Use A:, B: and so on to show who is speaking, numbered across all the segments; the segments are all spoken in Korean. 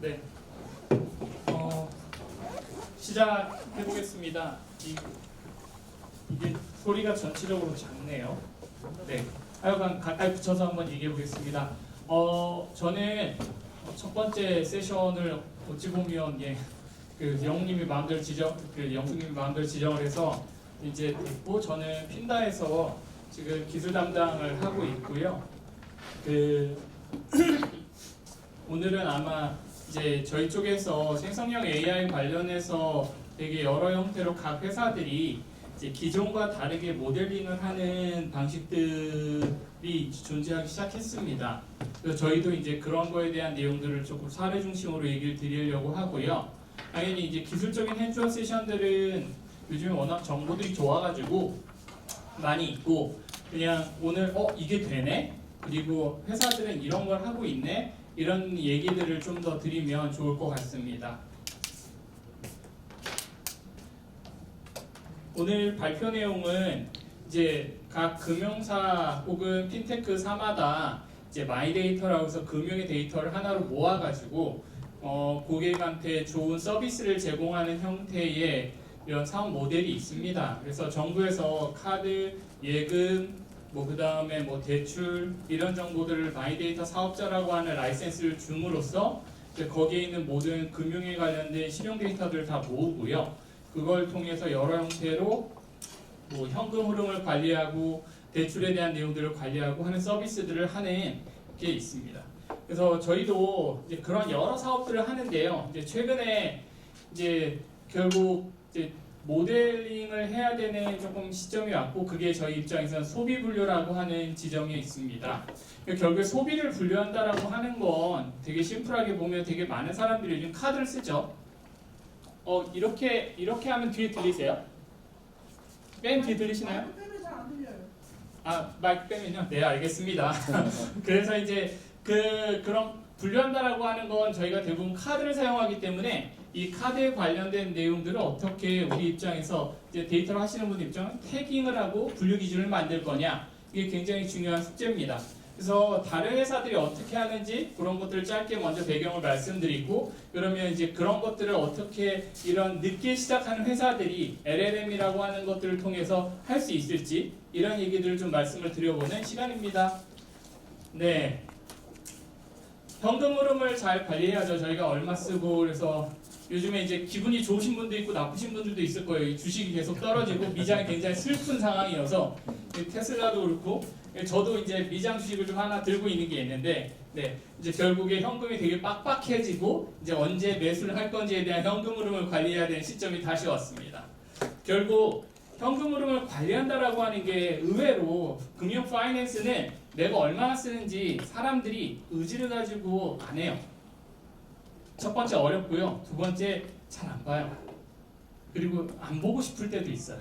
A: 네. 시작해 보겠습니다. 이게 소리가 전체적으로 작네요. 네. 하여간 가까이 붙여서 한번 얘기해 보겠습니다. 저는 첫 번째 세션을 어찌 보면 영웅님이 마음대로 영수님이 마음대로 지정을 해서 이제 됐고, 저는 핀다에서 지금 기술 담당을 하고 있고요. 오늘은 아마 이제 저희 쪽에서 생성형 AI 관련해서 되게 여러 형태로 각 회사들이 이제 기존과 다르게 모델링을 하는 방식들이 존재하기 시작했습니다. 그래서 저희도 이제 그런 거에 대한 내용들을 조금 사례 중심으로 얘기를 드리려고 하고요. 당연히 이제 기술적인 핸즈온 세션들은 요즘에 워낙 정보들이 좋아가지고 많이 있고, 그냥 오늘 이게 되네? 그리고 회사들은 이런 걸 하고 있네? 이런 얘기들을 좀 더 드리면 좋을 것 같습니다. 오늘 발표 내용은 이제 각 금융사 혹은 핀테크사마다 이제 마이데이터라고 해서 금융의 데이터를 하나로 모아가지고 고객한테 좋은 서비스를 제공하는 형태의 이런 사업 모델이 있습니다. 그래서 정부에서 카드, 예금, 그 다음에 대출 이런 정보들을 마이데이터 사업자라고 하는 라이센스를 줌으로써 거기에 있는 모든 금융에 관련된 신용 데이터들을 다 모으고요. 그걸 통해서 여러 형태로 현금 흐름을 관리하고 대출에 대한 내용들을 관리하고 하는 서비스들을 하는 게 있습니다. 그래서 저희도 이제 그런 여러 사업들을 하는데요. 이제 최근에 결국 모델링을 해야 되는 조금 시점이 왔고, 그게 저희 입장에서는 소비 분류라고 하는 지점이 있습니다. 결국에 소비를 분류한다라고 하는 건 되게 심플하게 보면 되게 많은 사람들이 요즘 카드를 쓰죠. 이렇게 하면 뒤에 들리세요? 맨 뒤에 들리시나요? 마이크 빼면요? 네, 알겠습니다. 그래서 이제 그런 분류한다라고 하는 건 저희가 대부분 카드를 사용하기 때문에 이 카드에 관련된 내용들을 어떻게 우리 입장에서 이제 데이터를 하시는 분들 입장은 태깅을 하고 분류 기준을 만들 거냐, 이게 굉장히 중요한 숙제입니다. 그래서 다른 회사들이 어떻게 하는지 그런 것들을 짧게 먼저 배경을 말씀드리고, 그러면 이제 그런 것들을 어떻게 이런 늦게 시작하는 회사들이 LLM이라고 하는 것들을 통해서 할 수 있을지, 이런 얘기들을 좀 말씀을 드려보는 시간입니다. 네. 현금 흐름을 잘 관리해야죠. 저희가 얼마 쓰고, 그래서 요즘에 이제 기분이 좋으신 분도 있고 나쁘신 분들도 있을 거예요. 주식이 계속 떨어지고 미장이 굉장히 슬픈 상황이어서, 테슬라도 그렇고 저도 이제 미장 주식을 좀 하나 들고 있는 게 있는데, 이제 결국에 현금이 되게 빡빡해지고 이제 언제 매수를 할 건지에 대한 현금 흐름을 관리해야 되는 시점이 다시 왔습니다. 결국 현금 흐름을 관리한다라고 하는 게 의외로 금융 파이낸스는 내가 얼마나 쓰는지 사람들이 의지를 가지고 안 해요. 첫 번째 어렵고요. 두 번째 잘 안 봐요. 그리고 안 보고 싶을 때도 있어요.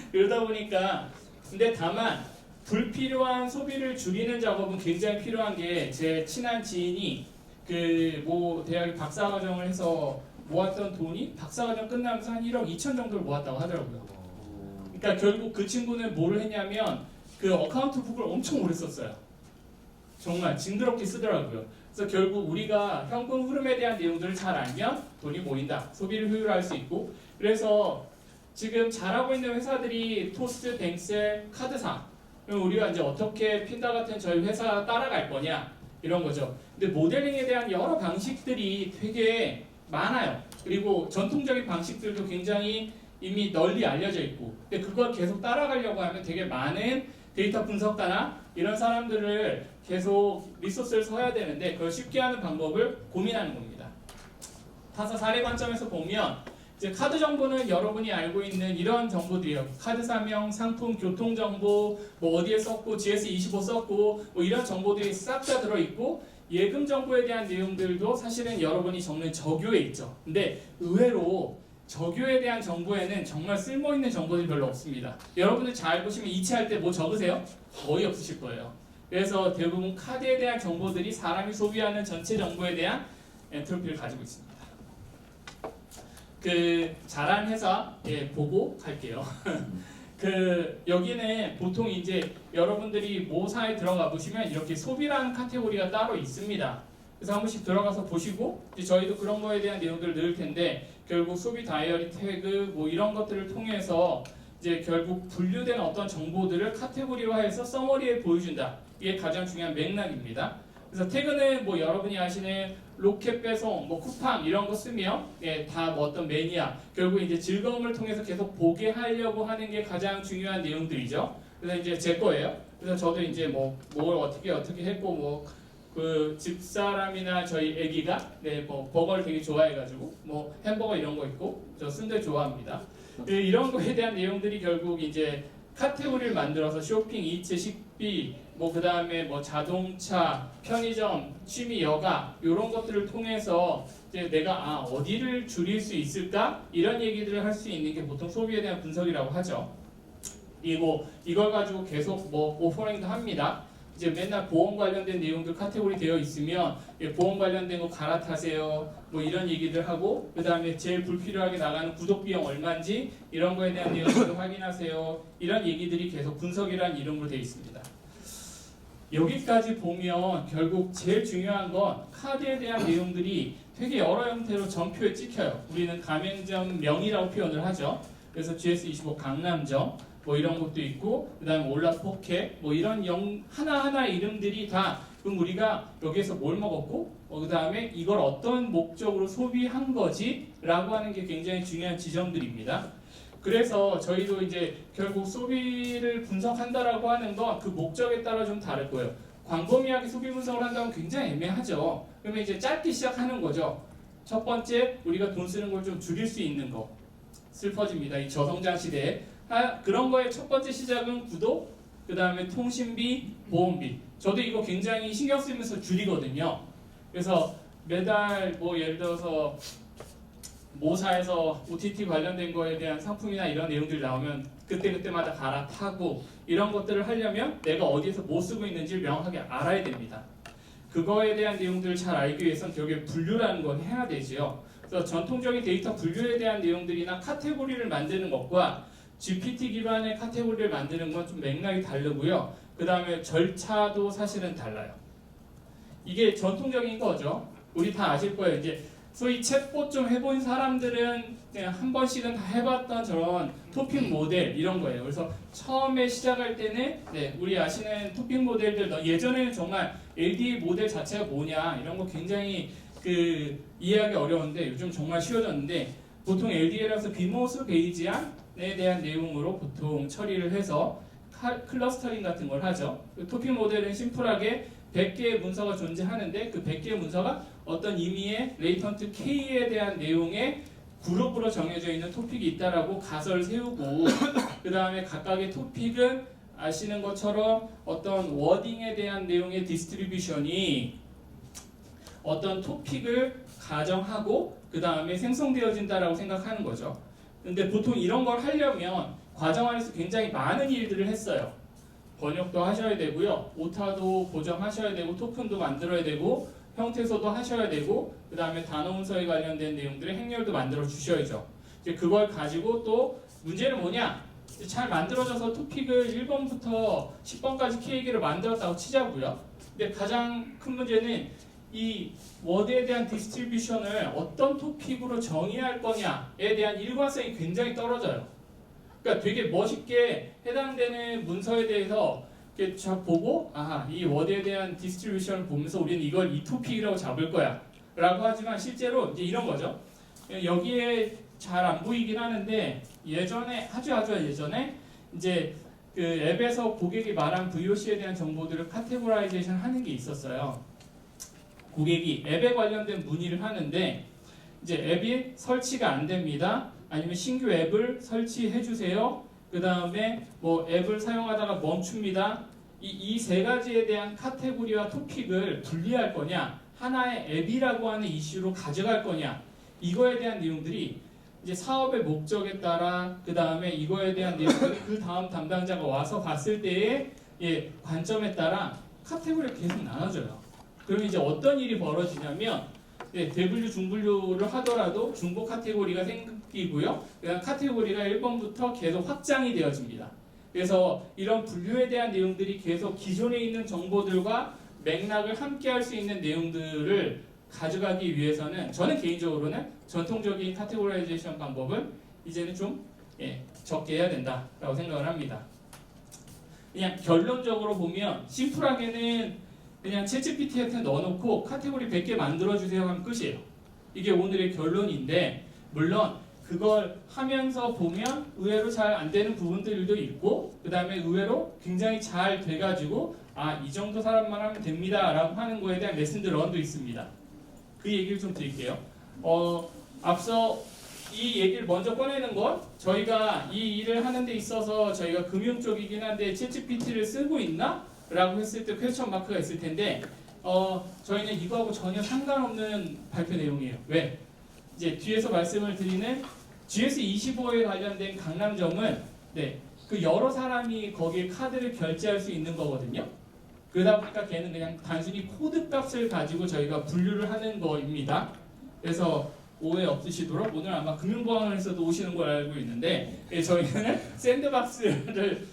A: 그러다 보니까, 근데 다만 불필요한 소비를 줄이는 작업은 굉장히 필요한 게, 제 친한 지인이 대학에 박사과정을 해서 모았던 돈이 박사과정 끝나면서 한 1억 2천 정도를 모았다고 하더라고요. 그러니까 결국 그 친구는 뭐를 했냐면 어카운트 북을 엄청 오래 썼어요. 정말 징그럽게 쓰더라고요. 그래서 결국 우리가 현금 흐름에 대한 내용들을 잘 알면 돈이 모인다, 소비를 효율화할 수 있고, 그래서 지금 잘하고 있는 회사들이 토스, 뱅셀, 카드사, 그럼 우리가 이제 어떻게 핀다 같은 저희 회사 따라갈 거냐, 이런 거죠. 근데 모델링에 대한 여러 방식들이 되게 많아요. 그리고 전통적인 방식들도 굉장히 이미 널리 알려져 있고, 근데 그걸 계속 따라가려고 하면 되게 많은 데이터 분석가나 이런 사람들을 계속 리소스를 써야 되는데, 그걸 쉽게 하는 방법을 고민하는 겁니다. 타사 사례 관점에서 보면 이제 카드 정보는 여러분이 알고 있는 이런 정보들이에요. 카드 사명, 상품, 교통 정보, 어디에 썼고, GS25 썼고, 이런 정보들이 싹 다 들어있고, 예금 정보에 대한 내용들도 사실은 여러분이 적는 저교에 있죠. 근데 의외로 저교에 대한 정보에는 정말 쓸모있는 정보들이 별로 없습니다. 여러분들 잘 보시면 이체할 때 뭐 적으세요? 거의 없으실 거예요. 그래서 대부분 카드에 대한 정보들이 사람이 소비하는 전체 정보에 대한 엔트로피를 가지고 있습니다. 잘한 회사 보고 갈게요. 여기는 보통 이제 여러분들이 모사에 들어가 보시면 이렇게 소비라는 카테고리가 따로 있습니다. 그래서 한 번씩 들어가서 보시고 이제 저희도 그런 거에 대한 내용들을 넣을 텐데 결국 소비 다이어리 태그 뭐 이런 것들을 통해서 이제 결국 분류된 어떤 정보들을 카테고리화해서 서머리에 보여준다. 이게 가장 중요한 맥락입니다. 그래서 태그는 뭐 여러분이 아시는 로켓 배송, 뭐 쿠팡 이런 거 쓰면 다 뭐 어떤 매니아 결국 이제 즐거움을 통해서 계속 보게 하려고 하는 게 가장 중요한 내용들이죠. 그래서 이제 제 거예요. 그래서 저도 이제 뭐 뭘 어떻게 했고 뭐 그 집사람이나 저희 애기가 뭐 버거를 되게 좋아해가지고 뭐 햄버거 이런 거 있고 저 순대 좋아합니다. 이런 거에 대한 내용들이 결국 이제 카테고리를 만들어서 쇼핑, 이츠, 식비, 뭐 그 다음에 뭐 자동차, 편의점, 취미, 여가 이런 것들을 통해서 이제 내가 어디를 줄일 수 있을까 이런 얘기들을 할 수 있는 게 보통 소비에 대한 분석이라고 하죠. 그리고 이걸 가지고 계속 뭐 오퍼링도 합니다. 이제 맨날 보험 관련된 내용들 카테고리 되어 있으면 보험 관련된 거 갈아타세요. 뭐 이런 얘기들 하고 그 다음에 제일 불필요하게 나가는 구독 비용 얼마인지 이런 거에 대한 내용들을 확인하세요. 이런 얘기들이 계속 분석이라는 이름으로 되어 있습니다. 여기까지 보면 결국 제일 중요한 건 카드에 대한 내용들이 되게 여러 형태로 전표에 찍혀요. 우리는 가맹점명이라고 표현을 하죠. 그래서 GS25 강남점 뭐 이런 것도 있고 그 다음에 올라포켓 뭐 이런 하나하나 이름들이 다 그럼 우리가 여기에서 뭘 먹었고 그 다음에 이걸 어떤 목적으로 소비한 거지 라고 하는 게 굉장히 중요한 지점들입니다. 그래서 저희도 이제 결국 소비를 분석한다라고 하는 건 그 목적에 따라 좀 다를 거예요. 광범위하게 소비 분석을 한다면 굉장히 애매하죠. 그러면 이제 짧게 시작하는 거죠. 첫 번째 우리가 돈 쓰는 걸 좀 줄일 수 있는 거. 슬퍼집니다. 이 저성장 시대에 그런 거의 첫 번째 시작은 구독, 그 다음에 통신비, 보험비. 저도 이거 굉장히 신경 쓰면서 줄이거든요. 그래서 매달 뭐 예를 들어서 모사에서 OTT 관련된 거에 대한 상품이나 이런 내용들이 나오면 그때그때마다 갈아타고 이런 것들을 하려면 내가 어디에서 뭐 쓰고 있는지를 명확하게 알아야 됩니다. 그거에 대한 내용들을 잘 알기 위해서는 결국에 분류라는 걸 해야 되지요. 그래서 전통적인 데이터 분류에 대한 내용들이나 카테고리를 만드는 것과 GPT 기반의 카테고리를 만드는 건 좀 맥락이 다르고요. 그 다음에 절차도 사실은 달라요. 이게 전통적인 거죠. 우리 다 아실 거예요. 이제 소위 챗봇 좀 해본 사람들은 그냥 한 번씩은 다 해봤던 저런 토픽 모델 이런 거예요. 그래서 처음에 시작할 때는 우리 아시는 토픽 모델들 예전에는 정말 LDA 모델 자체가 뭐냐 이런 거 굉장히 이해하기 어려웠는데 요즘 정말 쉬워졌는데 보통 LDA라서 비모스 베이지안에 대한 내용으로 보통 처리를 해서 클러스터링 같은 걸 하죠. 토픽 모델은 심플하게 100개의 문서가 존재하는데 그 100개의 문서가 어떤 의미의 레이턴트 K에 대한 내용의 그룹으로 정해져 있는 토픽이 있다라고 가설을 세우고 그 다음에 각각의 토픽은 아시는 것처럼 어떤 워딩에 대한 내용의 디스트리뷰션이 어떤 토픽을 가정하고 그 다음에 생성되어진다라고 생각하는 거죠. 근데 보통 이런 걸 하려면 과정 안에서 굉장히 많은 일들을 했어요. 번역도 하셔야 되고요. 오타도 보정하셔야 되고 토큰도 만들어야 되고 형태소도 하셔야 되고 그 다음에 단어 문서에 관련된 내용들의 행렬도 만들어 주셔야죠. 이제 그걸 가지고 또 문제는 뭐냐? 잘 만들어져서 토픽을 1번부터 10번까지 K기를 만들었다고 치자고요. 근데 가장 큰 문제는 이 워드에 대한 디스트리뷰션을 어떤 토픽으로 정의할 거냐에 대한 일관성이 굉장히 떨어져요. 그러니까 되게 멋있게 해당되는 문서에 대해서 이렇게 쫙 보고 이 워드에 대한 디스트리뷰션을 보면서 우리는 이걸 이 토픽이라고 잡을 거야 라고 하지만 실제로 이제 이런 거죠. 여기에 잘 안 보이긴 하는데 예전에 아주 예전에 이제 그 앱에서 고객이 말한 VOC에 대한 정보들을 카테고라이제이션 하는 게 있었어요. 고객이 앱에 관련된 문의를 하는데 이제 앱이 설치가 안 됩니다. 아니면 신규 앱을 설치해 주세요. 그 다음에 뭐 앱을 사용하다가 멈춥니다. 이 세 가지에 대한 카테고리와 토픽을 분리할 거냐, 하나의 앱이라고 하는 이슈로 가져갈 거냐, 이거에 대한 내용들이 이제 사업의 목적에 따라 그 다음에 이거에 대한 내용들이 그 다음 담당자가 와서 봤을 때의 관점에 따라 카테고리가 계속 나눠져요. 그럼 이제 어떤 일이 벌어지냐면 대분류, 중분류를 하더라도 중복 카테고리가 생기고요. 그다음 카테고리가 1번부터 계속 확장이 되어집니다. 그래서 이런 분류에 대한 내용들이 계속 기존에 있는 정보들과 맥락을 함께 할 수 있는 내용들을 가져가기 위해서는 저는 개인적으로는 전통적인 카테고라이제이션 방법은 이제는 좀 적게 해야 된다라고 생각을 합니다. 그냥 결론적으로 보면 심플하게는 그냥 챗GPT한테 넣어놓고 카테고리 100개 만들어주세요 하면 끝이에요. 이게 오늘의 결론인데 물론 그걸 하면서 보면 의외로 잘 안 되는 부분들도 있고 그 다음에 의외로 굉장히 잘 돼가지고 이 정도 사람만 하면 됩니다 라고 하는 거에 대한 레슨드 런도 있습니다. 그 얘기를 좀 드릴게요. 앞서 이 얘기를 먼저 꺼내는 건 저희가 이 일을 하는 데 있어서 저희가 금융 쪽이긴 한데 챗GPT를 쓰고 있나? 라고 했을 때 퀘스천 마크가 있을 텐데 저희는 이거하고 전혀 상관없는 발표 내용이에요. 왜? 이제 뒤에서 말씀을 드리는 GS25에 관련된 강남점은 그 여러 사람이 거기에 카드를 결제할 수 있는 거거든요. 그러다 보니까 걔는 그냥 단순히 코드 값을 가지고 저희가 분류를 하는 거입니다. 그래서 오해 없으시도록 오늘 아마 금융보안원에서도 오시는 걸 알고 있는데 저희는 샌드박스를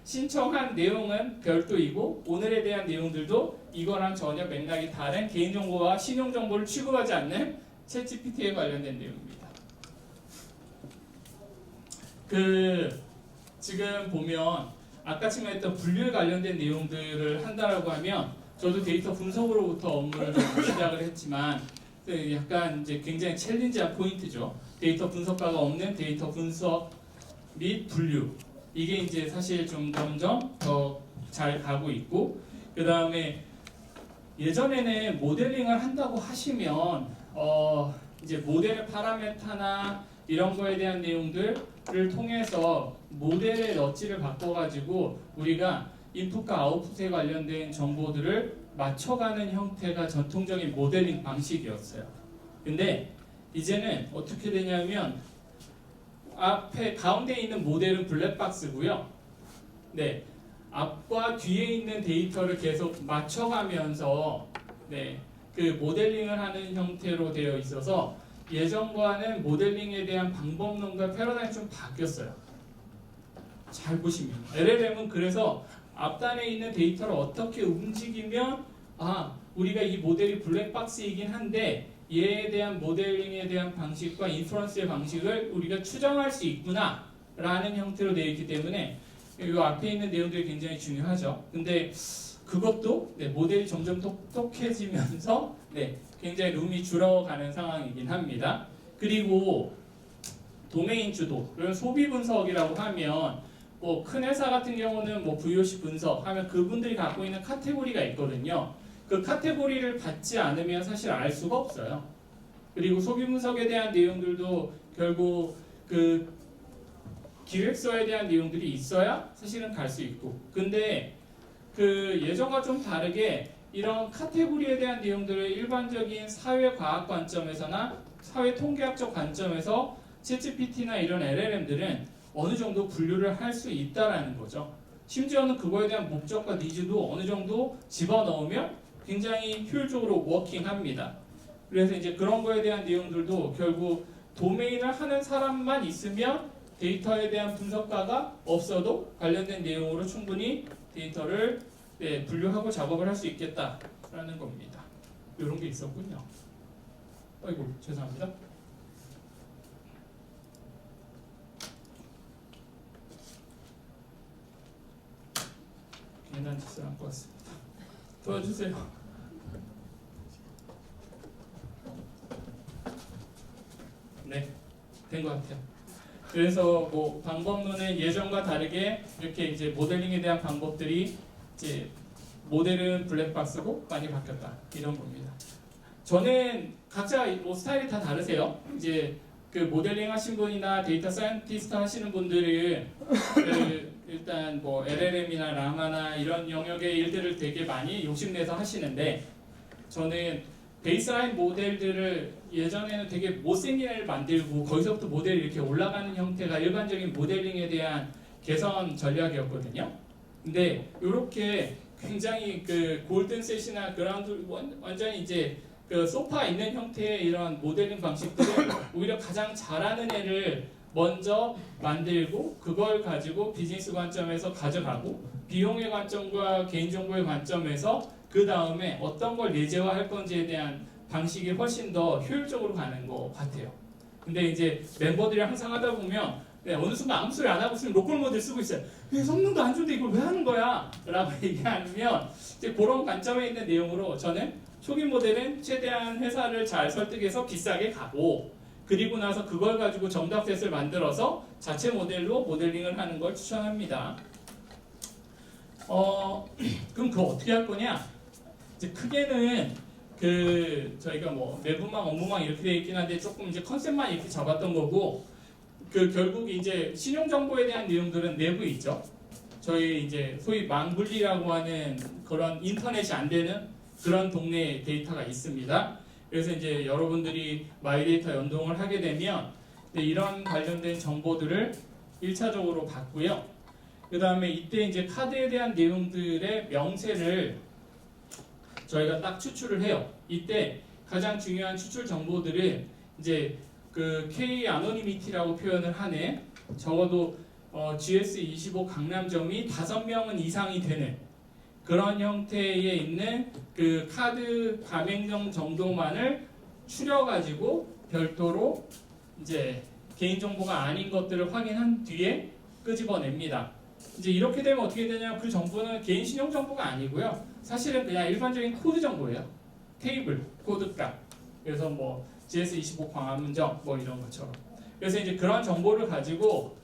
A: 신청한 내용은 별도이고 오늘에 대한 내용들도 이거랑 전혀 맥락이 다른 개인정보와 신용정보를 취급하지 않는 챗GPT에 관련된 내용입니다. 지금 보면 아까 말했던 분류에 관련된 내용들을 한다라고 하면 저도 데이터 분석으로부터 업무를 시작을 했지만 약간 이제 굉장히 챌린지한 포인트죠. 데이터 분석가가 없는 데이터 분석 및 분류 이게 이제 사실 좀 점점 더 잘 가고 있고 그 다음에 예전에는 모델링을 한다고 하시면 이제 모델의 파라메타나 이런 거에 대한 내용들을 통해서 모델의 너치를 바꿔가지고 우리가 인풋과 아웃풋에 관련된 정보들을 맞춰가는 형태가 전통적인 모델링 방식이었어요. 근데 이제는 어떻게 되냐면 앞에 가운데 있는 모델은 블랙박스고요. 앞과 뒤에 있는 데이터를 계속 맞춰가면서 그 모델링을 하는 형태로 되어 있어서 예전과는 모델링에 대한 방법론과 패러다임이 좀 바뀌었어요. 잘 보시면 LLM은 그래서 앞단에 있는 데이터를 어떻게 움직이면 우리가 이 모델이 블랙박스이긴 한데 얘에 대한 모델링에 대한 방식과 인퍼런스의 방식을 우리가 추정할 수 있구나 라는 형태로 되어 있기 때문에 이 앞에 있는 내용들이 굉장히 중요하죠. 근데 그것도 모델이 점점 똑똑해지면서 굉장히 룸이 줄어가는 상황이긴 합니다. 그리고 도메인 주도, 그런 소비 분석이라고 하면 뭐 큰 회사 같은 경우는 뭐 VOC 분석 하면 그분들이 갖고 있는 카테고리가 있거든요. 그 카테고리를 받지 않으면 사실 알 수가 없어요. 그리고 소비 분석에 대한 내용들도 결국 그 기획서에 대한 내용들이 있어야 사실은 갈 수 있고 근데 그 예전과 좀 다르게 이런 카테고리에 대한 내용들을 일반적인 사회과학 관점에서나 사회통계학적 관점에서 챗GPT나 이런 LLM들은 어느 정도 분류를 할 수 있다라는 거죠. 심지어는 그거에 대한 목적과 니즈도 어느 정도 집어넣으면 굉장히 효율적으로 워킹합니다. 그래서 이제 그런 거에 대한 내용들도 결국 도메인을 하는 사람만 있으면 데이터에 대한 분석가가 없어도 관련된 내용으로 충분히 데이터를 분류하고 작업을 할 수 있겠다라는 겁니다. 이런 게 있었군요. 아이고 죄송합니다. 괜한 짓을 한 것 같습니다. 도와주세요. 된 것 같아요. 그래서 뭐 방법론은 예전과 다르게 이렇게 이제 모델링에 대한 방법들이 이제 모델은 블랙박스고 많이 바뀌었다 이런 겁니다. 저는 각자 뭐 스타일이 다 다르세요. 이제 그 모델링 하신 분이나 데이터 사이언티스트 하시는 분들은 일단 뭐 LLM이나 라마나 이런 영역의 일들을 되게 많이 욕심내서 하시는데 저는 베이스라인 모델들을 예전에는 되게 못생긴 애를 만들고 거기서부터 모델이 이렇게 올라가는 형태가 일반적인 모델링에 대한 개선 전략이었거든요. 근데 이렇게 굉장히 그 골든셋이나 그라운드 완전히 이제 그 소파 있는 형태의 이런 모델링 방식들은 오히려 가장 잘하는 애를 먼저 만들고 그걸 가지고 비즈니스 관점에서 가져가고 비용의 관점과 개인정보의 관점에서 그 다음에 어떤 걸 예제화할 건지에 대한 방식이 훨씬 더 효율적으로 가는 것 같아요. 근데 이제 멤버들이 항상 하다 보면 어느 순간 아무 소리 안 하고 있으면 로컬 모드를 쓰고 있어요. 성능도 안 좋은데 이걸 왜 하는 거야? 라고 얘기하면 이제 그런 관점에 있는 내용으로 저는 초기 모델은 최대한 회사를 잘 설득해서 비싸게 가고 그리고 나서 그걸 가지고 정답셋을 만들어서 자체 모델로 모델링을 하는 걸 추천합니다. 그럼 그거 어떻게 할 거냐? 이제 크게는 저희가 뭐 내부망, 업무망 이렇게 되어 있긴 한데 조금 이제 컨셉만 이렇게 잡았던 거고 결국 이제 신용 정보에 대한 내용들은 내부에 있죠. 저희 이제 소위 망분리라고 하는 그런 인터넷이 안 되는 그런 동네 데이터가 있습니다. 그래서 이제 여러분들이 마이데이터 연동을 하게 되면 이런 관련된 정보들을 1차적으로 받고요. 그 다음에 이때 이제 카드에 대한 내용들의 명세를 저희가 딱 추출을 해요. 이때 가장 중요한 추출 정보들은 이제 K 아노니미티라고 표현을 하는 적어도 GS25 강남점이 5명은 이상이 되는 그런 형태에 있는 그 카드 가맹점 정도만을 추려가지고 별도로 이제 개인정보가 아닌 것들을 확인한 뒤에 끄집어냅니다. 이제 이렇게 되면 어떻게 되냐면 그 정보는 개인 신용 정보가 아니고요. 사실은 그냥 일반적인 코드 정보예요. 테이블, 코드값. 그래서 뭐 GS25 광화문점 뭐 이런 것처럼. 그래서 이제 그런 정보를 가지고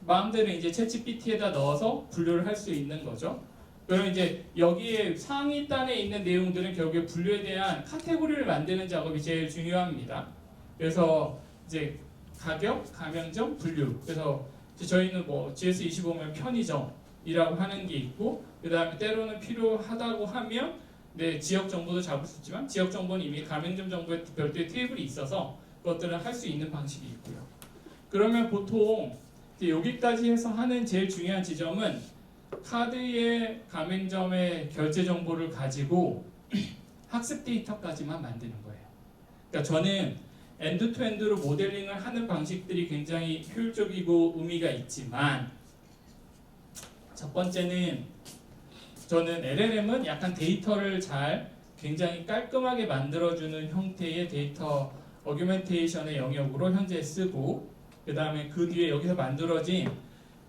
A: 마음대로 이제 챗GPT에다 넣어서 분류를 할 수 있는 거죠. 그럼 이제 여기에 상위단에 있는 내용들은 결국에 분류에 대한 카테고리를 만드는 작업이 제일 중요합니다. 그래서 이제 가격, 가맹점, 분류. 그래서 저희는 뭐 GS25면 편의점이라고 하는 게 있고, 그 다음에 때로는 필요하다고 하면 지역 정보도 잡을 수 있지만 지역 정보는 이미 가맹점 정보에 별도의 테이블이 있어서 그것들은 할 수 있는 방식이 있고요. 그러면 보통 여기까지 해서 하는 제일 중요한 지점은 카드의 가맹점의 결제 정보를 가지고 학습 데이터까지만 만드는 거예요. 그러니까 저는 엔드투엔드로 모델링을 하는 방식들이 굉장히 효율적이고 의미가 있지만 첫 번째는 저는 LLM은 약간 데이터를 잘 굉장히 깔끔하게 만들어주는 형태의 데이터 어규멘테이션의 영역으로 현재 쓰고 그 다음에 그 뒤에 여기서 만들어진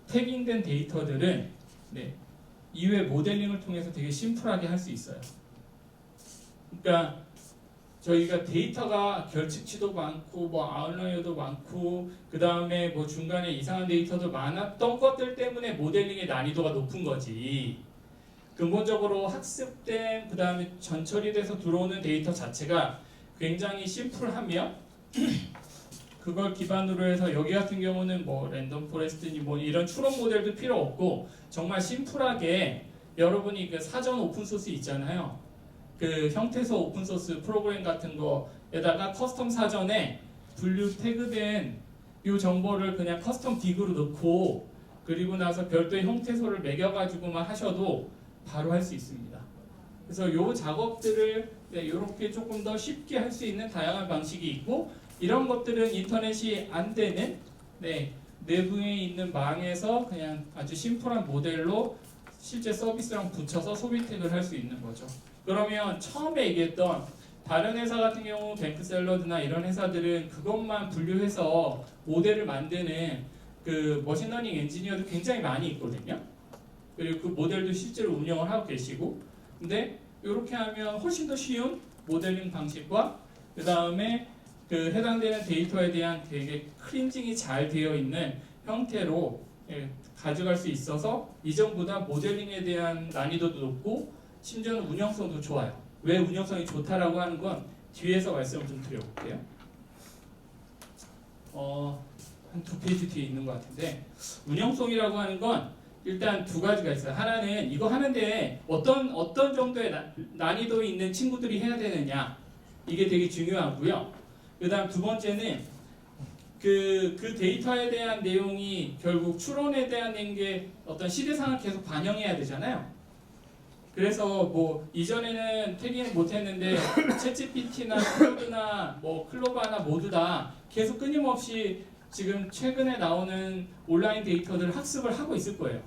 A: 태깅된 데이터들은 이외 모델링을 통해서 되게 심플하게 할 수 있어요. 그러니까 저희가 데이터가 결측치도 많고 뭐 아웃라이어도 많고 그 다음에 뭐 중간에 이상한 데이터도 많았던 것들 때문에 모델링의 난이도가 높은 거지. 근본적으로 학습된 그 다음에 전처리 돼서 들어오는 데이터 자체가 굉장히 심플하며 그걸 기반으로 해서 여기 같은 경우는 뭐 랜덤 포레스트니 뭐 이런 추론 모델도 필요 없고 정말 심플하게 여러분이 그 사전 오픈소스 있잖아요. 그 형태소 오픈소스 프로그램 같은 거에다가 커스텀 사전에 분류 태그된 이 정보를 그냥 커스텀 딕으로 넣고 그리고 나서 별도의 형태소를 매겨가지고만 하셔도 바로 할 수 있습니다. 그래서 이 작업들을 이렇게 조금 더 쉽게 할 수 있는 다양한 방식이 있고 이런 것들은 인터넷이 안 되는 내부에 있는 망에서 그냥 아주 심플한 모델로 실제 서비스랑 붙여서 소비 태그를 할 수 있는 거죠. 그러면 처음에 얘기했던 다른 회사 같은 경우 뱅크샐러드나 이런 회사들은 그것만 분류해서 모델을 만드는 그 머신러닝 엔지니어도 굉장히 많이 있거든요. 그리고 그 모델도 실제로 운영을 하고 계시고 근데 이렇게 하면 훨씬 더 쉬운 모델링 방식과 그 다음에 그 해당되는 데이터에 대한 되게 클린징이 잘 되어 있는 형태로 가져갈 수 있어서 이전보다 모델링에 대한 난이도도 높고 심지어는 운영성도 좋아요. 왜 운영성이 좋다라고 하는 건 뒤에서 말씀을 좀 드려볼게요. 한 2페이지 뒤에 있는 것 같은데 운영성이라고 하는 건 일단 두 가지가 있어요. 하나는 이거 하는데 어떤 정도의 난이도 있는 친구들이 해야 되느냐 이게 되게 중요하고요. 그 다음 두 번째는 그 데이터에 대한 내용이 결국 추론에 대한 게 어떤 시대상을 계속 반영해야 되잖아요. 그래서 뭐 이전에는 태깅을 못했는데 챗GPT나 클로드나 뭐 클로바나 모두 다 계속 끊임없이 지금 최근에 나오는 온라인 데이터들을 학습을 하고 있을 거예요.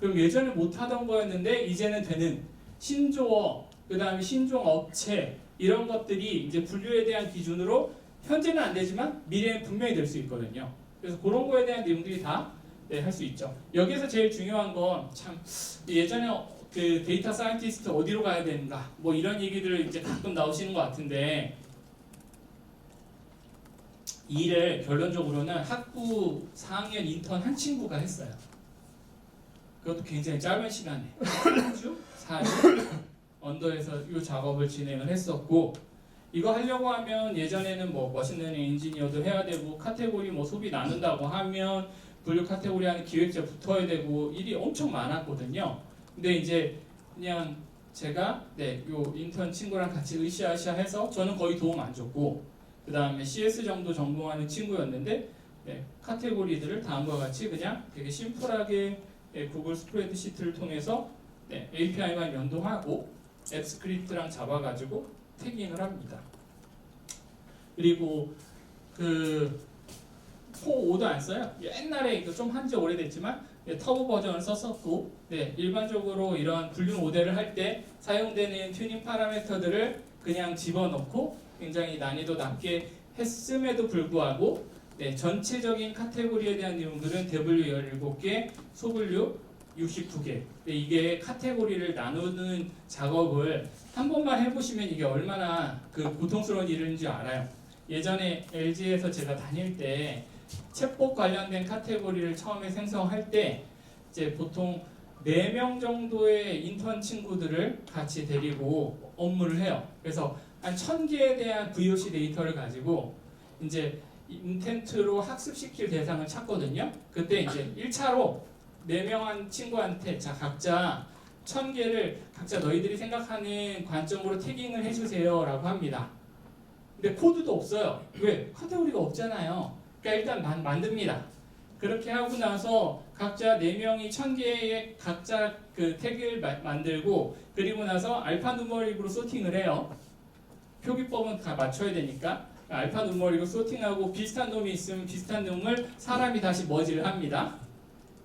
A: 그럼 예전에 못하던 거였는데 이제는 되는 신조어, 그 다음에 신종업체 이런 것들이 이제 분류에 대한 기준으로 현재는 안 되지만 미래엔 분명히 될 수 있거든요. 그래서 그런 거에 대한 내용들이 다 할 수 있죠. 여기서 제일 중요한 건 참 예전에 그 데이터 사이언티스트 어디로 가야 되는가 뭐 이런 얘기들 이제 가끔 나오시는 것 같은데 이 일을 결론적으로는 학부 4학년 인턴 한 친구가 했어요. 그것도 굉장히 짧은 시간에 3주, 4주 언더에서 이 작업을 진행을 했었고 이거 하려고 하면 예전에는 뭐 머신러닝 엔지니어도 해야 되고 카테고리 뭐 소비 나눈다고 하면 분류 카테고리 하는 기획자 붙어야 되고 일이 엄청 많았거든요. 근데 이제 그냥 제가 요 인턴 친구랑 같이 으쌰으쌰 해서 저는 거의 도움 안 줬고 그 다음에 CS 정도 전공하는 친구였는데 카테고리들을 다음과 같이 그냥 되게 심플하게 구글 스프레드시트를 통해서 API만 연동하고 앱 스크립트랑 잡아가지고 태깅을 합니다. 그리고 그 포5도 안 써요. 옛날에 이거 좀 한지 오래됐지만 터보 버전을 썼었고 일반적으로 이런 분류 모델을 할 때 사용되는 튜닝 파라미터들을 그냥 집어넣고 굉장히 난이도 낮게 했음에도 불구하고 전체적인 카테고리에 대한 내용들은 W 17개, 소분류 69개. 이게 카테고리를 나누는 작업을 한 번만 해보시면 이게 얼마나 그 고통스러운 일인지 알아요. 예전에 LG에서 제가 다닐 때 챗봇 관련된 카테고리를 처음에 생성할 때 이제 보통 4명 정도의 인턴 친구들을 같이 데리고 업무를 해요. 그래서 한 1000개에 대한 VOC 데이터를 가지고 이제 인텐트로 학습시킬 대상을 찾거든요. 그때 이제 1차로 4명한 친구한테 자 각자 1000개를 각자 너희들이 생각하는 관점으로 태깅을 해주세요 라고 합니다. 근데 코드도 없어요. 왜? 카테고리가 없잖아요. 그러니까 일단 만듭니다. 그렇게 하고 나서 각자 4명이 1000개의 각자 그 태그를 만들고 그리고 나서 알파 누머릭으로 소팅을 해요. 표기법은 다 맞춰야 되니까 알파 누머릭으로 소팅하고 비슷한 놈이 있으면 비슷한 놈을 사람이 다시 머지를 합니다.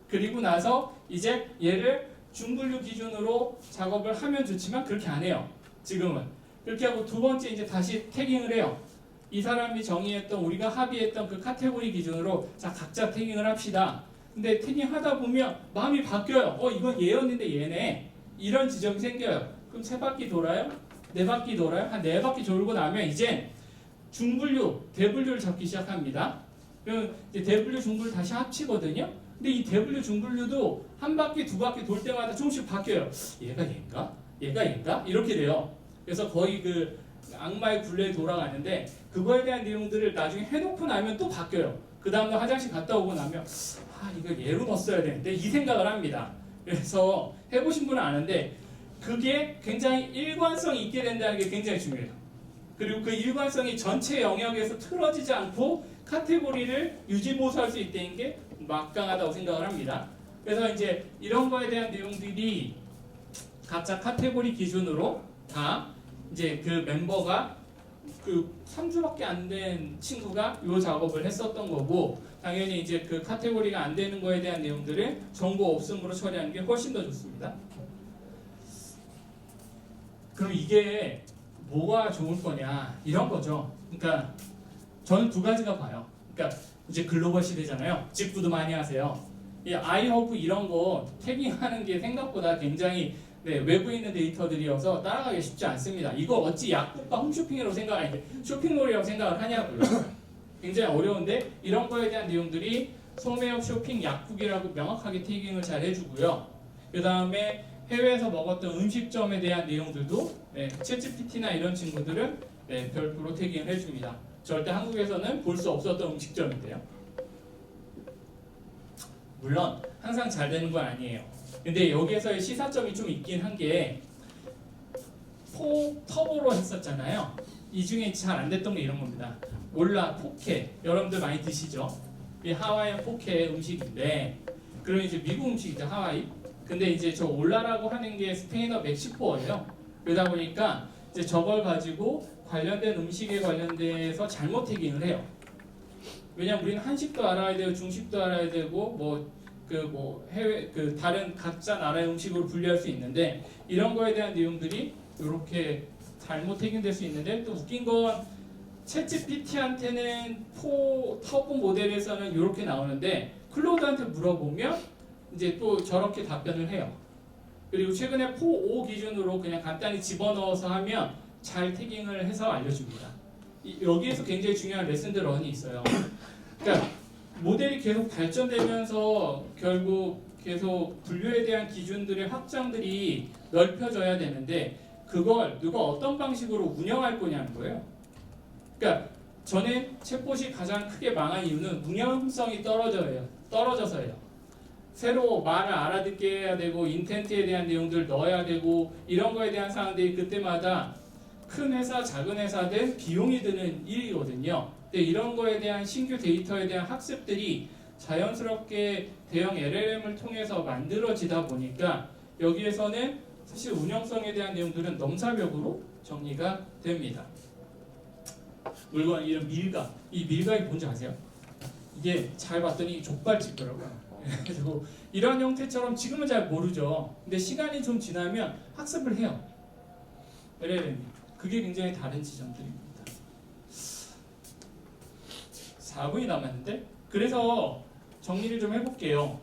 A: 그리고 나서 이제 얘를 중분류 기준으로 작업을 하면 좋지만 그렇게 안 해요. 지금은. 그렇게 하고 두 번째 이제 다시 태깅을 해요. 이 사람이 정의했던 우리가 합의했던 그 카테고리 기준으로 자 각자 태깅을 합시다. 근데 태깅하다 보면 마음이 바뀌어요. 이건 얘였는데 얘네. 이런 지점이 생겨요. 그럼 3바퀴 돌아요? 4바퀴 돌아요? 한 4바퀴 돌고 나면 이제 중분류, 대분류를 잡기 시작합니다. 그럼 이제 대분류, 중분류 다시 합치거든요. 근데 이 대분류, 중분류도 한 바퀴, 2바퀴 돌 때마다 조금씩 바뀌어요. 얘가 얘인가? 얘가 얘인가? 이렇게 돼요. 그래서 거의 그 악마의 굴레에 돌아가는데 그거에 대한 내용들을 나중에 해놓고 나면 또 바뀌어요. 그 다음날 화장실 갔다 오고 나면 이거 얘로 넣었어야 되는데 이 생각을 합니다. 그래서 해보신 분은 아는데 그게 굉장히 일관성이 있게 된다는 게 굉장히 중요해요. 그리고 그 일관성이 전체 영역에서 틀어지지 않고 카테고리를 유지보수할 수 있다는 게 막강하다고 생각을 합니다. 그래서 이제 이런 거에 대한 내용들이 각자 카테고리 기준으로 다 이제 그 멤버가 그 3주밖에 안 된 친구가 이 작업을 했었던 거고 당연히 이제 그 카테고리가 안 되는 거에 대한 내용들을 정보 없음으로 처리하는 게 훨씬 더 좋습니다. 그럼 이게 뭐가 좋을 거냐 이런 거죠. 그러니까 저는 2가지가 봐요. 그러니까 이제 글로벌 시대잖아요. 직구도 많이 하세요. 이 아이허브 이런 거 태깅하는 게 생각보다 굉장히 외부에 있는 데이터들이어서 따라가기 쉽지 않습니다. 이거 어찌 약국과 홈쇼핑이라고 쇼핑몰이라고 생각을 하냐고요. 굉장히 어려운데 이런 거에 대한 내용들이 소매업 쇼핑 약국이라고 명확하게 태깅을 잘 해주고요. 그 다음에 해외에서 먹었던 음식점에 대한 내용들도 챗GPT나 이런 친구들은 별도로 태깅을 해줍니다. 절대 한국에서는 볼 수 없었던 음식점인데요. 물론 항상 잘 되는 건 아니에요. 근데 여기에서의 시사점이 좀 있긴 한 게 터보로 했었잖아요. 이 중에 잘 안 됐던 게 이런 겁니다. 올라 포케 여러분들 많이 드시죠? 이 하와이안 포케 음식인데 그럼 이제 미국 음식이죠 하와이. 근데 이제 저 올라라고 하는 게 스페인어 멕시코어예요. 그러다 보니까 이제 저걸 가지고 관련된 음식에 관련돼서 잘못 태깅을 해요. 왜냐면 우리는 한식도 알아야 되고 중식도 알아야 되고 뭐 그 뭐 해외 그 다른 각자 나라의 음식으로 분류할 수 있는데 이런 거에 대한 내용들이 이렇게 잘못 해결될 수 있는데 또 웃긴 건 챗GPT한테는 터보 모델에서는 이렇게 나오는데 클로드한테 물어보면 이제 또 저렇게 답변을 해요. 그리고 최근에 4.5 기준으로 그냥 간단히 집어넣어서 하면 잘 태깅을 해서 알려줍니다. 여기에서 굉장히 중요한 레슨들 런이 있어요. 그러니까 모델이 계속 발전되면서 결국 계속 분류에 대한 기준들의 확장들이 넓혀져야 되는데 그걸 누가 어떤 방식으로 운영할 거냐는 거예요. 그러니까 저는 챗봇이 가장 크게 망한 이유는 운영성이 떨어져서예요. 새로 말을 알아듣게 해야 되고 인텐트에 대한 내용들을 넣어야 되고 이런 거에 대한 사항들이 그때마다 큰 회사, 작은 회사든 비용이 드는 일이거든요. 근데 이런 거에 대한 신규 데이터에 대한 학습들이 자연스럽게 대형 LLM을 통해서 만들어지다 보니까 여기에서는 사실 운영성에 대한 내용들은 넘사벽으로 정리가 됩니다. 물건 이런 밀가, 이 밀가이 뭔지 아세요? 이게 잘 봤더니 족발집더라고요. 그리고 이런 형태처럼 지금은 잘 모르죠. 근데 시간이 좀 지나면 학습을 해요. LLM이. 그게 굉장히 다른 지점들입니다. 4분이 남았는데 그래서 정리를 좀 해볼게요.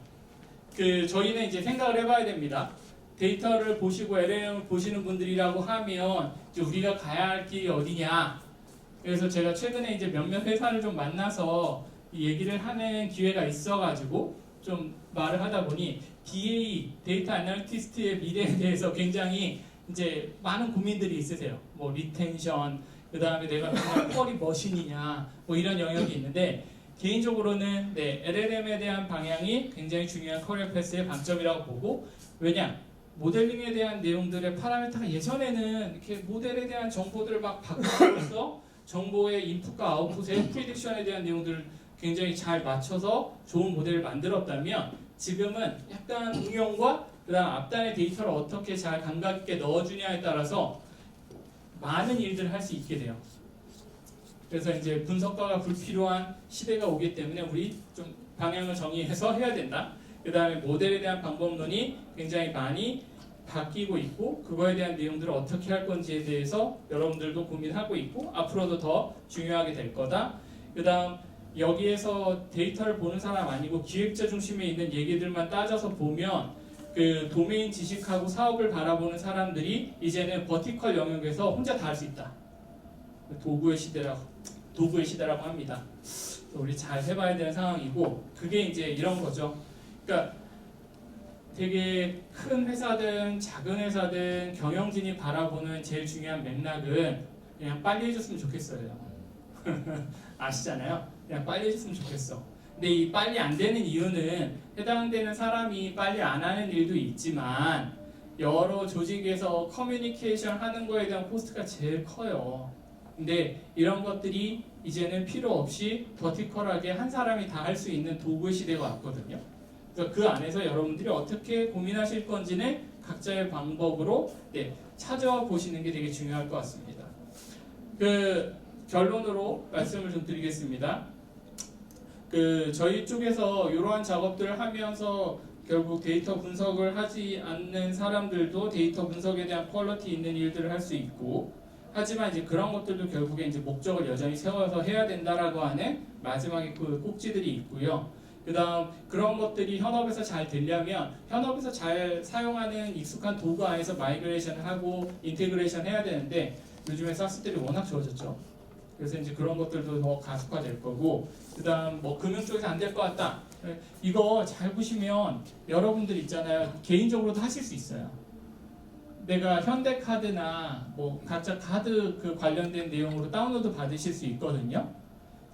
A: 저희는 이제 생각을 해봐야 됩니다. 데이터를 보시고 LLM을 보시는 분들이라고 하면 이제 우리가 가야 할 길이 어디냐. 그래서 제가 최근에 이제 몇몇 회사를 좀 만나서 이 얘기를 하는 기회가 있어가지고 좀 말을 하다 보니 DA 데이터 애널리스트의 미래에 대해서 굉장히 이제 많은 고민들이 있으세요. 뭐 리텐션, 그 다음에 내가 그냥 쿼리 머신이냐, 뭐 이런 영역이 있는데 개인적으로는 LLM에 대한 방향이 굉장히 중요한 커리어 패스의 방점이라고 보고 왜냐? 모델링에 대한 내용들의 파라미터가 예전에는 이렇게 모델에 대한 정보들을 막 바꾸면서 정보의 인풋과 아웃풋의 프리딕션에 대한 내용들을 굉장히 잘 맞춰서 좋은 모델을 만들었다면 지금은 약간 응용과 그다음 앞단의 데이터를 어떻게 잘 감각 있게 넣어주냐에 따라서 많은 일들을 할 수 있게 돼요. 그래서 이제 분석가가 불필요한 시대가 오기 때문에 우리 좀 방향을 정의해서 해야 된다. 그 다음에 모델에 대한 방법론이 굉장히 많이 바뀌고 있고 그거에 대한 내용들을 어떻게 할 건지에 대해서 여러분들도 고민하고 있고 앞으로도 더 중요하게 될 거다. 그 다음 여기에서 데이터를 보는 사람 아니고 기획자 중심에 있는 얘기들만 따져서 보면 그 도메인 지식하고 사업을 바라보는 사람들이 이제는 버티컬 영역에서 혼자 다 할 수 있다. 도구의 시대라고 합니다. 우리 잘 해봐야 되는 상황이고 그게 이제 이런 거죠. 그러니까 되게 큰 회사든 작은 회사든 경영진이 바라보는 제일 중요한 맥락은 그냥 빨리 해줬으면 좋겠어요. 아시잖아요? 그냥 빨리 해줬으면 좋겠어. 근데 이 빨리 안 되는 이유는 해당되는 사람이 빨리 안 하는 일도 있지만 여러 조직에서 커뮤니케이션 하는 거에 대한 코스트가 제일 커요. 근데 이런 것들이 이제는 필요 없이 버티컬하게 한 사람이 다 할 수 있는 도구의 시대가 왔거든요. 그래서 그 안에서 여러분들이 어떻게 고민하실 건지는 각자의 방법으로 찾아와 보시는 게 되게 중요할 것 같습니다. 결론으로 말씀을 좀 드리겠습니다. 저희 쪽에서 이러한 작업들을 하면서 결국 데이터 분석을 하지 않는 사람들도 데이터 분석에 대한 퀄리티 있는 일들을 할 수 있고 하지만 이제 그런 것들도 결국에 이제 목적을 여전히 세워서 해야 된다라고 하는 마지막에 그 꼭지들이 있고요. 그 다음 그런 것들이 현업에서 잘 되려면 현업에서 잘 사용하는 익숙한 도구 안에서 마이그레이션을 하고 인테그레이션 해야 되는데 요즘에 사스들이 워낙 좋아졌죠. 그래서 이제 그런 것들도 더 가속화될 거고 그 다음 뭐 금융 쪽에서 안 될 것 같다. 이거 잘 보시면 여러분들 있잖아요. 개인적으로도 하실 수 있어요. 내가 현대카드나 뭐 각자 카드 그 관련된 내용으로 다운로드 받으실 수 있거든요.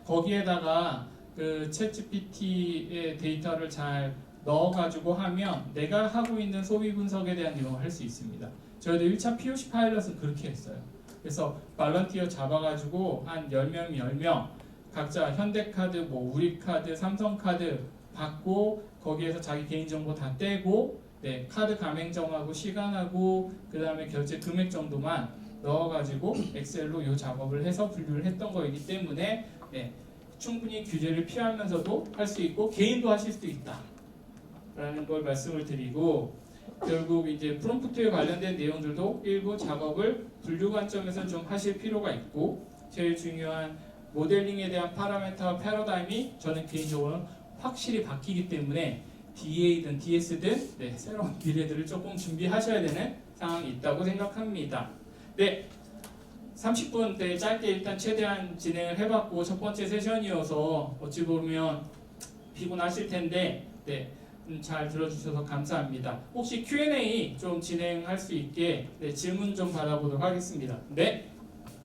A: 거기에다가 그 챗GPT의 데이터를 잘 넣어가지고 하면 내가 하고 있는 소비 분석에 대한 내용을 할 수 있습니다. 저희도 1차 POC 파일럿은 그렇게 했어요. 그래서 발런티어 잡아가지고 한 10명 각자 현대카드, 뭐 우리카드, 삼성카드 받고 거기에서 자기 개인정보 다 떼고 카드 가맹점하고 시간하고 그 다음에 결제 금액 정도만 넣어가지고 엑셀로 이 작업을 해서 분류를 했던 거이기 때문에 충분히 규제를 피하면서도 할 수 있고 개인도 하실 수도 있다. 라는 걸 말씀을 드리고, 결국 이제 프롬프트에 관련된 내용들도 일부 작업을 분류 관점에서 좀 하실 필요가 있고, 제일 중요한 모델링에 대한 파라미터 패러다임이 저는 개인적으로는 확실히 바뀌기 때문에 DA든 DS든 새로운 미래들을 조금 준비하셔야 되는 상황이 있다고 생각합니다. 네, 30분 짧게 일단 최대한 진행을 해봤고, 첫 번째 세션이어서 어찌 보면 피곤하실 텐데 잘 들어주셔서 감사합니다. 혹시 Q&A 좀 진행할 수 있게 질문 좀 받아보도록 하겠습니다. 네.